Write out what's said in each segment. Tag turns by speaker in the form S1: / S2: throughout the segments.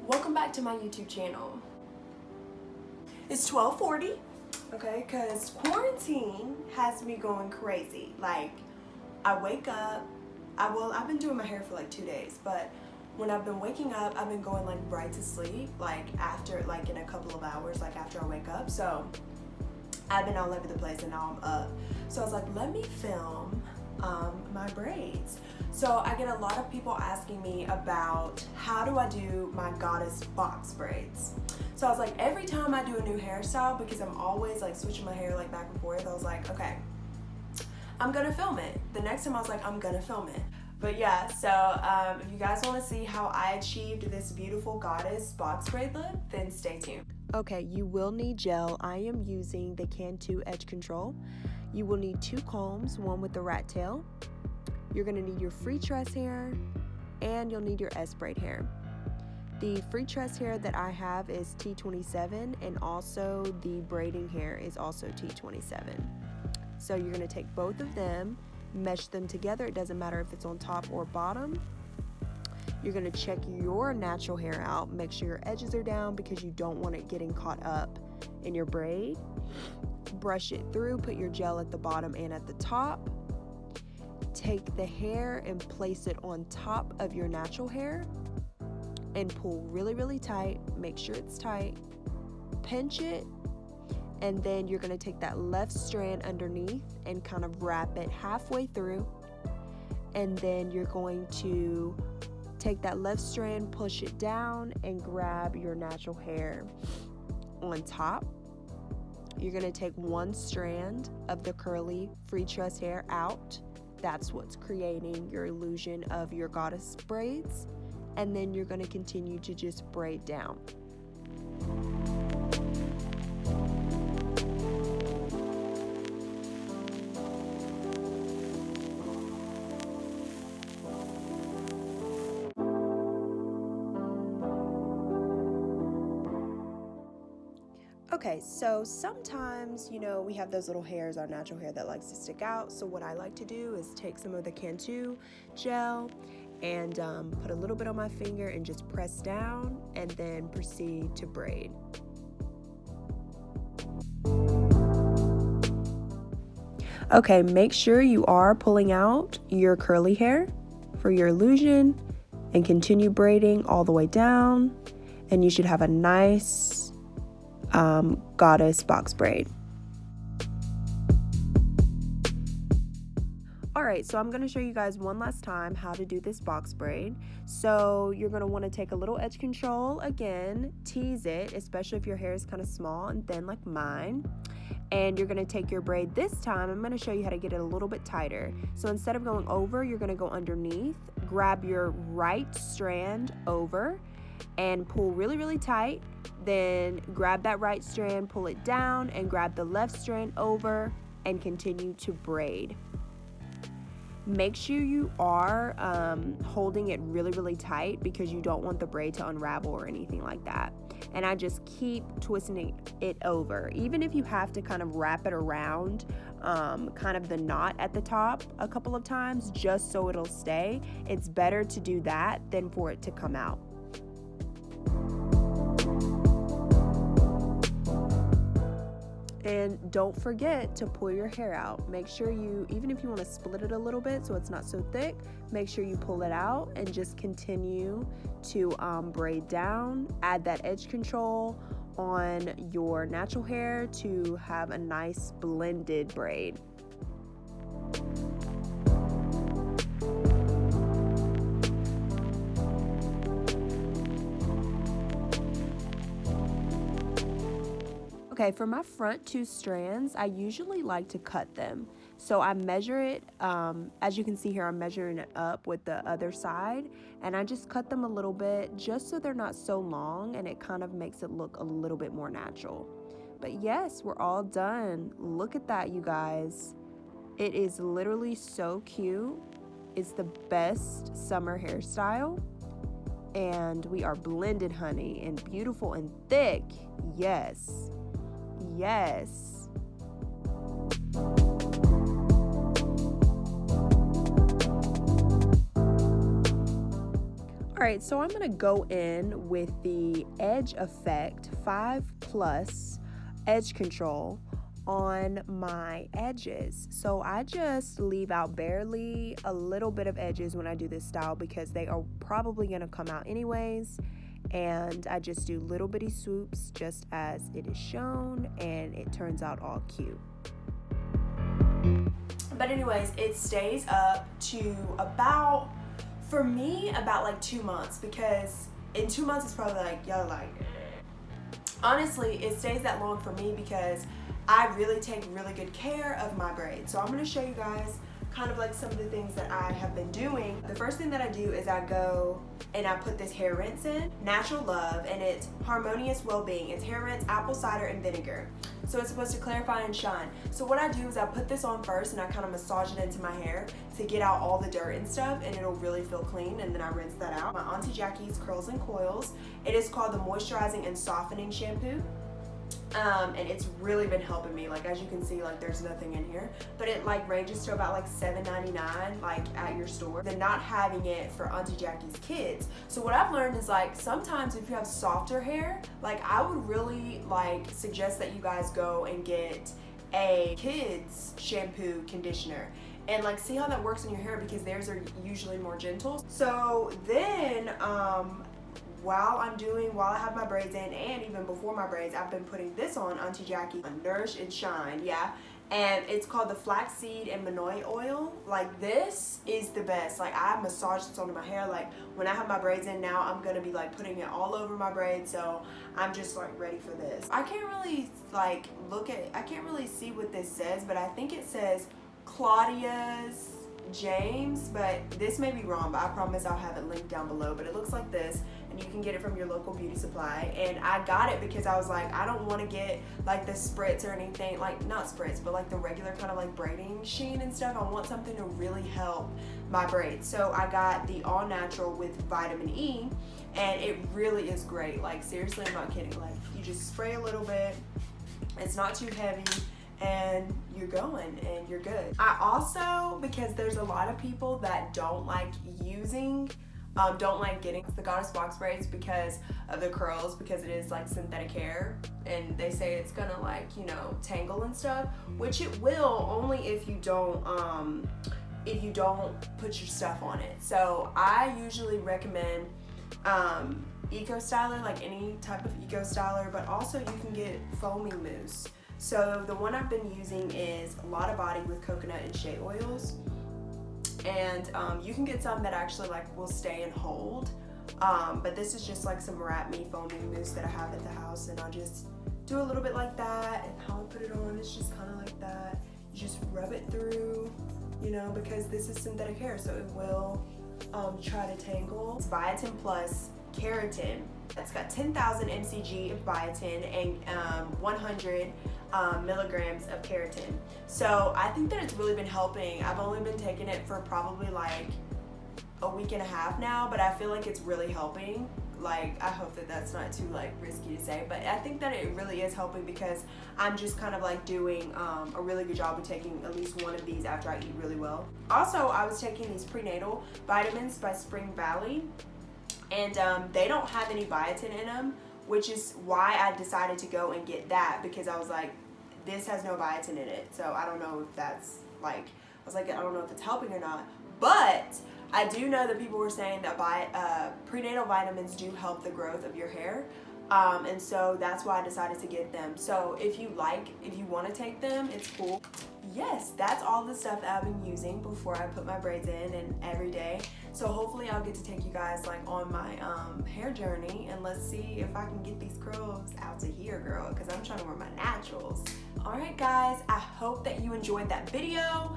S1: Welcome back to my YouTube channel. It's 12:40, okay, because quarantine has me going crazy. Like, I wake up, I've been doing my hair for like 2 days, but when I've been waking up, I've been going like right to sleep, like after, like in a couple of hours, like after I wake up. So I've been all over the place and now I'm up. So I was like, let me film my braids. So I get a lot of people asking me about how do I do my goddess box braids. So I was like, every time I do a new hairstyle, because I'm always like switching my hair like back and forth, I was like, okay, I'm gonna film it. The next time I was like, I'm gonna film it. But yeah, so if you guys want to see how I achieved this beautiful goddess box braid look, then stay tuned. Okay, you will need gel. I am using the Cantu Edge Control. You will need 2 combs, one with the rat tail. You're gonna need your Freetress hair, and you'll need your Ezbraid hair. The Freetress hair that I have is T27, and also the braiding hair is also T27. So you're gonna take both of them, mesh them together. It doesn't matter if it's on top or bottom. You're gonna check your natural hair out, make sure your edges are down because you don't want it getting caught up in your braid. Brush it through, put your gel at the bottom and at the top. Take the hair and place it on top of your natural hair and pull really tight. Make sure it's tight. Pinch it, and then you're gonna take that left strand underneath and kind of wrap it halfway through. And then you're going to take that left strand, push it down, and grab your natural hair on top. You're gonna take one strand of the curly Freetress hair out. That's what's creating your illusion of your goddess braids. And then you're gonna continue to just braid down. Okay, so sometimes, you know, we have those little hairs, our natural hair that likes to stick out. So what I like to do is take some of the Cantu gel and put a little bit on my finger and just press down and then proceed to braid. Okay, make sure you are pulling out your curly hair for your illusion and continue braiding all the way down, and you should have a nice goddess box braid. Alright, so I'm going to show you guys one last time how to do this box braid. So you're going to want to take a little edge control again, tease it, especially if your hair is kind of small and thin like mine. And you're going to take your braid this time. I'm going to show you how to get it a little bit tighter. So instead of going over, you're going to go underneath, grab your right strand over and pull really tight. Then grab that right strand, pull it down, and grab the left strand over and continue to braid. Make sure you are holding it really tight because you don't want the braid to unravel or anything like that. And I just keep twisting it over. Even if you have to kind of wrap it around kind of the knot at the top a couple of times just so it'll stay, it's better to do that than for it to come out. And don't forget to pull your hair out. Make sure you, even if you want to split it a little bit so it's not so thick, make sure you pull it out and just continue to braid down. Add that edge control on your natural hair to have a nice blended braid. Okay, for my front 2 strands, I usually like to cut them. So I measure it, as you can see here, I'm measuring it up with the other side, and I just cut them a little bit just so they're not so long, and it kind of makes it look a little bit more natural. But yes, we're all done. Look at that, you guys. It is literally so cute. It's the best summer hairstyle. And we are blended, honey, and beautiful and thick. Yes. Yes. right, so I'm gonna go in with the Edge Effect 5+ Edge Control on my edges. So I just leave out barely a little bit of edges when I do this style because they are probably gonna come out anyways. And I just do little bitty swoops just as it is shown, and it turns out all cute. But anyways, it stays up to about, for me, about like 2 months, because in 2 months it's probably like, y'all like, honestly, it stays that long for me because I really take really good care of my braids. So I'm gonna show you guys kind of like some of the things that I have been doing. The first thing that I do is I go and I put this hair rinse in, Natural Love, and it's Harmonious Well-Being. It's hair rinse, apple cider, and vinegar. So it's supposed to clarify and shine. So what I do is I put this on first and I kind of massage it into my hair to get out all the dirt and stuff, and it'll really feel clean, and then I rinse that out. My Auntie Jackie's Curls and Coils. It is called the Moisturizing and Softening Shampoo. And it's really been helping me. Like, as you can see, like there's nothing in here, but it like ranges to about like $7.99 like at your store. Then not having it for Auntie Jackie's kids. So what I've learned is like sometimes if you have softer hair, like I would really like suggest that you guys go and get a kids shampoo conditioner and like see how that works in your hair, because theirs are usually more gentle. So then while I have my braids in, and even before my braids, I've been putting this on Auntie Jackie, Nourish and Shine, yeah. And it's called the flaxseed and monoi oil. Like, this is the best. Like, I massage this onto my hair. Like, when I have my braids in now, I'm gonna be like putting it all over my braids, so I'm just like ready for this. I can't really like I can't really see what this says, but I think it says Claudia's James, but this may be wrong, but I promise I'll have it linked down below. But it looks like this, and you can get it from your local beauty supply. And I got it because I was like, I don't want to get like the spritz or anything, like not spritz, but like the regular kind of like braiding sheen and stuff. I want something to really help my braids. So I got the all natural with vitamin E, and it really is great. Like, seriously, I'm not kidding. Like, you just spray a little bit, it's not too heavy, and you're going and you're good. I also, because there's a lot of people that don't like getting the Goddess box braids because of the curls, because it is like synthetic hair, and they say it's gonna like, you know, tangle and stuff, which it will, only if you don't put your stuff on it. So I usually recommend eco styler, like any type of eco styler, but also you can get foaming mousse. So the one I've been using is a lot of body with coconut and shea oils, and you can get some that actually like will stay and hold, but this is just like some Wrap Me foaming mousse that I have at the house, and I'll just do a little bit like that, and how I put it on is just kind of like that. You just rub it through, you know, because this is synthetic hair, so it will try to tangle. It's Biotin plus keratin. It's got 10,000 mcg of biotin and 100 milligrams of keratin. So I think that it's really been helping. I've only been taking it for probably like a week and a half now, but I feel like it's really helping. Like, I hope that that's not too like risky to say, but I think that it really is helping because I'm just kind of like doing a really good job of taking at least one of these after I eat really well. Also, I was taking these prenatal vitamins by Spring Valley, and they don't have any biotin in them, which is why I decided to go and get that, because I was like, this has no biotin in it, so I don't know if that's like, I was like, I don't know if it's helping or not. But I do know that people were saying that prenatal vitamins do help the growth of your hair, and so that's why I decided to get them. So if you want to take them, it's cool. Yes, that's all the stuff that I've been using before I put my braids in and every day. So hopefully I'll get to take you guys like on my hair journey, and let's see if I can get these curls out to here, girl, because I'm trying to wear my naturals. All right, guys, I hope that you enjoyed that video.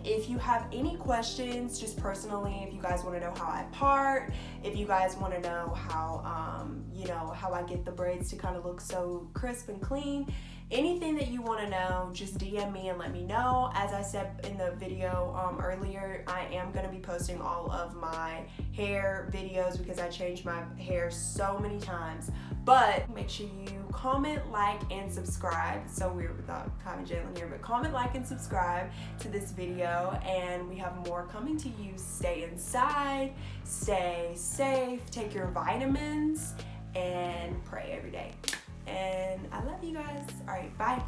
S1: If you have any questions, just personally, if you guys want to know how I part, if you guys want to know how, you know, how I get the braids to kind of look so crisp and clean, anything that you want to know, just DM me and let me know. As I said in the video earlier, I am going to be posting all of my hair videos because I changed my hair so many times. But make sure you comment, like, and subscribe. It's so weird without having Jalen here, but comment, like, and subscribe to this video, and we have more coming to you. Stay inside, stay safe, take your vitamins, and pray every day. And I love you guys. All right, bye.